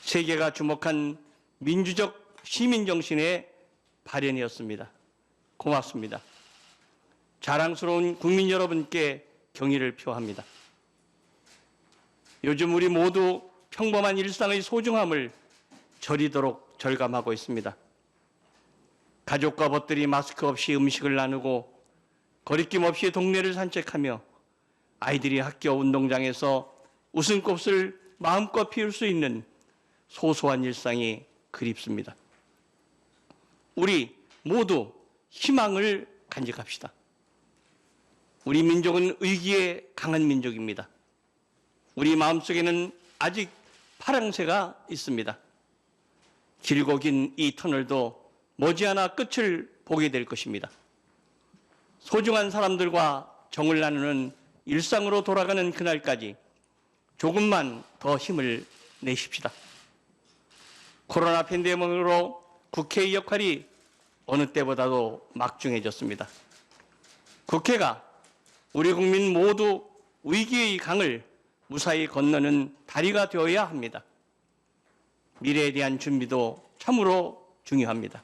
세계가 주목한 민주적 시민정신의 발현이었습니다. 고맙습니다. 자랑스러운 국민 여러분께 경의를 표합니다. 요즘 우리 모두 평범한 일상의 소중함을 저리도록 절감하고 있습니다. 가족과 벗들이 마스크 없이 음식을 나누고 거리낌 없이 동네를 산책하며 아이들이 학교 운동장에서 웃음꽃을 마음껏 피울 수 있는 소소한 일상이 그립습니다. 우리 모두 희망을 간직합시다. 우리 민족은 의기에 강한 민족입니다. 우리 마음속에는 아직 파랑새가 있습니다. 길고 긴 이 터널도 머지않아 끝을 보게 될 것입니다. 소중한 사람들과 정을 나누는 일상으로 돌아가는 그날까지 조금만 더 힘을 내십시다. 코로나 팬데믹으로 국회의 역할이 어느 때보다도 막중해졌습니다. 국회가 우리 국민 모두 위기의 강을 무사히 건너는 다리가 되어야 합니다. 미래에 대한 준비도 참으로 중요합니다.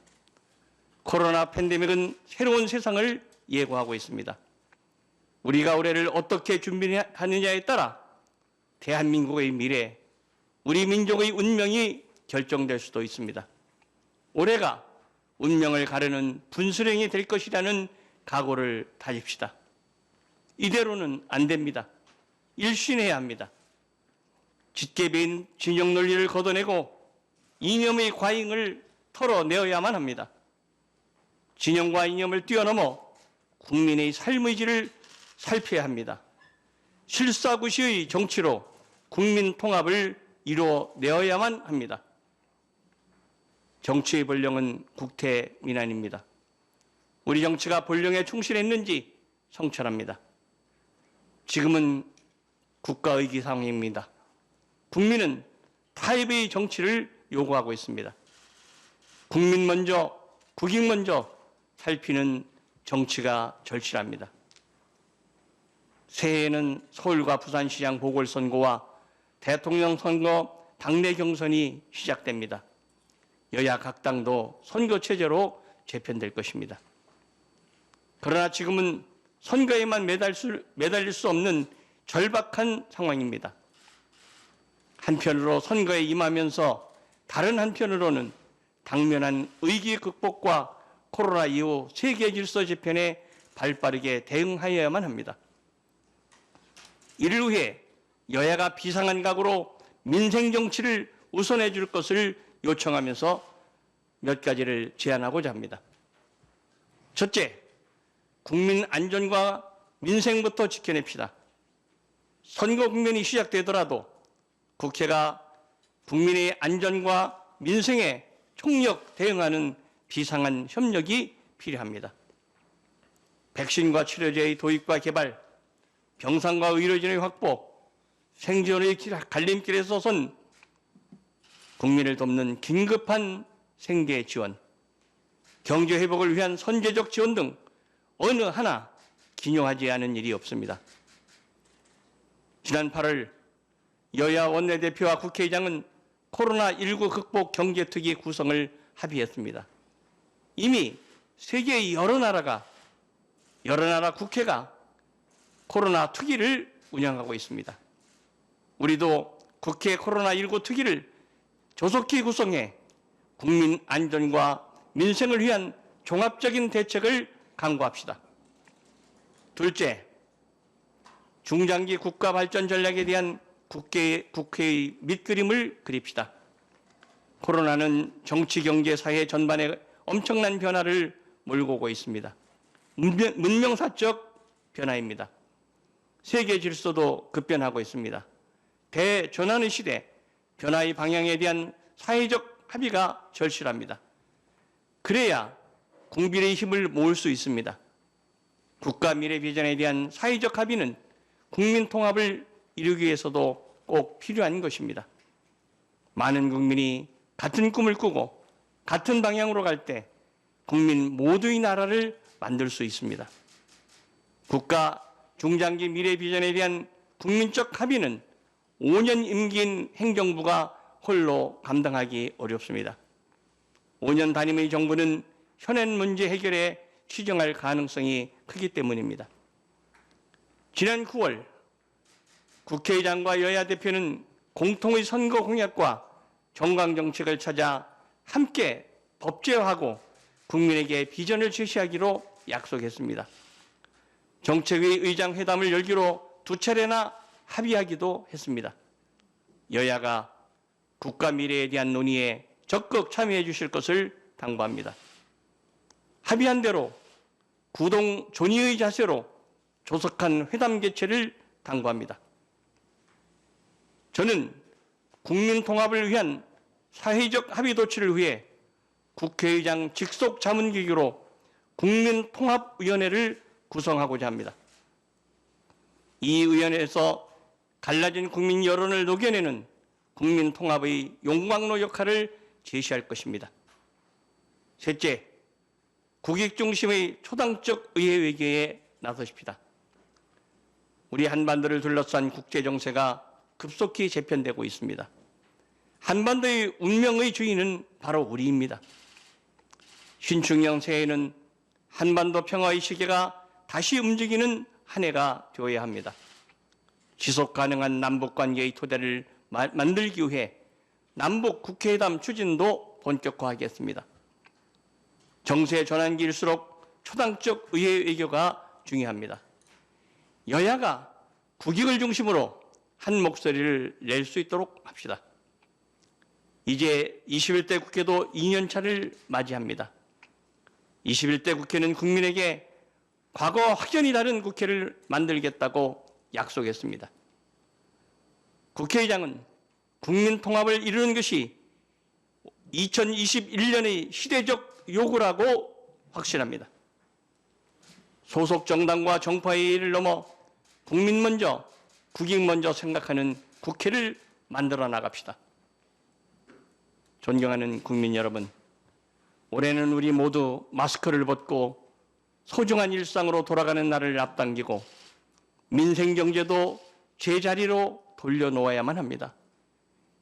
코로나 팬데믹은 새로운 세상을 예고하고 있습니다. 우리가 올해를 어떻게 준비하느냐에 따라 대한민국의 미래, 우리 민족의 운명이 결정될 수도 있습니다. 올해가 운명을 가르는 분수령이 될 것이라는 각오를 다집시다. 이대로는 안 됩니다. 일신해야 합니다. 짙게 배인 진영 논리를 걷어내고 이념의 과잉을 털어내어야만 합니다. 진영과 이념을 뛰어넘어 국민의 삶의 질을 살펴야 합니다. 실사구시의 정치로 국민 통합을 이루어내어야만 합니다. 정치의 본령은 국태민안입니다. 우리 정치가 본령에 충실했는지 성찰합니다. 지금은 국가의기 상황입니다. 국민은 타협의 정치를 요구하고 있습니다. 국민 먼저, 국익 먼저 살피는 정치가 절실합니다. 새해에는 서울과 부산시장 보궐선거와 대통령 선거 당내 경선이 시작됩니다. 여야 각 당도 선거체제로 재편될 것입니다. 그러나 지금은 선거에만 매달릴 수 없는 절박한 상황입니다. 한편으로 선거에 임하면서 다른 한편으로는 당면한 위기 극복과 코로나 이후 세계 질서 재편에 발빠르게 대응하여야만 합니다. 이를 위해 여야가 비상한 각오로 민생 정치를 우선해 줄 것을 요청하면서 몇 가지를 제안하고자 합니다. 첫째, 국민 안전과 민생부터 지켜냅시다. 선거 국면이 시작되더라도 국회가 국민의 안전과 민생에 총력 대응하는 비상한 협력이 필요합니다. 백신과 치료제의 도입과 개발, 병상과 의료진의 확보, 생존의 갈림길에 선 국민을 돕는 긴급한 생계 지원, 경제 회복을 위한 선제적 지원 등 어느 하나 기용하지 않은 일이 없습니다. 지난 8월 여야 원내대표와 국회의장은 코로나19 극복 경제특위 구성을 합의했습니다. 이미 세계의 여러 나라 국회가 코로나 특위를 운영하고 있습니다. 우리도 국회 코로나19 특위를 조속히 구성해 국민 안전과 민생을 위한 종합적인 대책을 강구합시다. 둘째, 중장기 국가 발전 전략에 대한 국회의 밑그림을 그립시다. 코로나는 정치, 경제, 사회 전반에 엄청난 변화를 몰고 오고 있습니다. 문명사적 변화입니다. 세계 질서도 급변하고 있습니다. 대전환의 시대, 변화의 방향에 대한 사회적 합의가 절실합니다. 그래야 국민의 힘을 모을 수 있습니다. 국가 미래 비전에 대한 사회적 합의는 국민 통합을 이루기 위해서도 꼭 필요한 것입니다. 많은 국민이 같은 꿈을 꾸고 같은 방향으로 갈 때 국민 모두의 나라를 만들 수 있습니다. 국가 중장기 미래 비전에 대한 국민적 합의는 5년 임기인 행정부가 홀로 감당하기 어렵습니다. 5년 단임의 정부는 현안 문제 해결에 치중할 가능성이 크기 때문입니다. 지난 9월 국회의장과 여야 대표는 공통의 선거 공약과 정강정책을 찾아 함께 법제화하고 국민에게 비전을 제시하기로 약속했습니다. 정책위 의장 회담을 열기로 2차례나 합의하기도 했습니다. 여야가 국가 미래에 대한 논의에 적극 참여해 주실 것을 당부합니다. 합의한 대로 구동 존의의 자세로 조속한 회담 개최를 당부합니다. 저는 국민 통합을 위한 사회적 합의 도출을 위해 국회의장 직속 자문기구로 국민통합위원회를 구성하고자 합니다. 이 위원회에서 갈라진 국민 여론을 녹여내는 국민통합의 용광로 역할을 제시할 것입니다. 셋째, 국익 중심의 초당적 의회 외교에 나서십시다. 우리 한반도를 둘러싼 국제정세가 급속히 재편되고 있습니다. 한반도의 운명의 주인은 바로 우리입니다. 신축년 새해에는 한반도 평화의 시계가 다시 움직이는 한 해가 되어야 합니다. 지속 가능한 남북 관계의 토대를 만들기 위해 남북 국회회담 추진도 본격화하겠습니다. 정세 전환기일수록 초당적 의회 외교가 중요합니다. 여야가 국익을 중심으로 한 목소리를 낼 수 있도록 합시다. 이제 21대 국회도 2년차를 맞이합니다. 21대 국회는 국민에게 과거와 확연히 다른 국회를 만들겠다고 약속했습니다. 국회의장은 국민 통합을 이루는 것이 2021년의 시대적 요구라고 확신합니다. 소속 정당과 정파의 일을 넘어 국민 먼저, 국익 먼저 생각하는 국회를 만들어 나갑시다. 존경하는 국민 여러분, 올해는 우리 모두 마스크를 벗고 소중한 일상으로 돌아가는 날을 앞당기고 민생 경제도 제자리로 돌려놓아야만 합니다.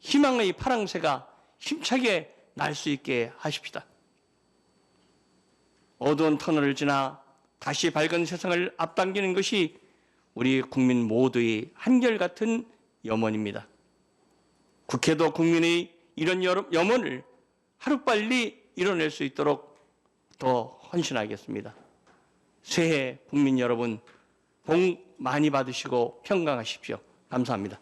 희망의 파랑새가 힘차게 날 수 있게 하십시다. 어두운 터널을 지나 다시 밝은 세상을 앞당기는 것이 우리 국민 모두의 한결같은 염원입니다. 국회도 국민의 이런 염원을 하루빨리 이뤄낼 수 있도록 더 헌신하겠습니다. 새해 국민 여러분 복 많이 받으시고 평강하십시오. 감사합니다.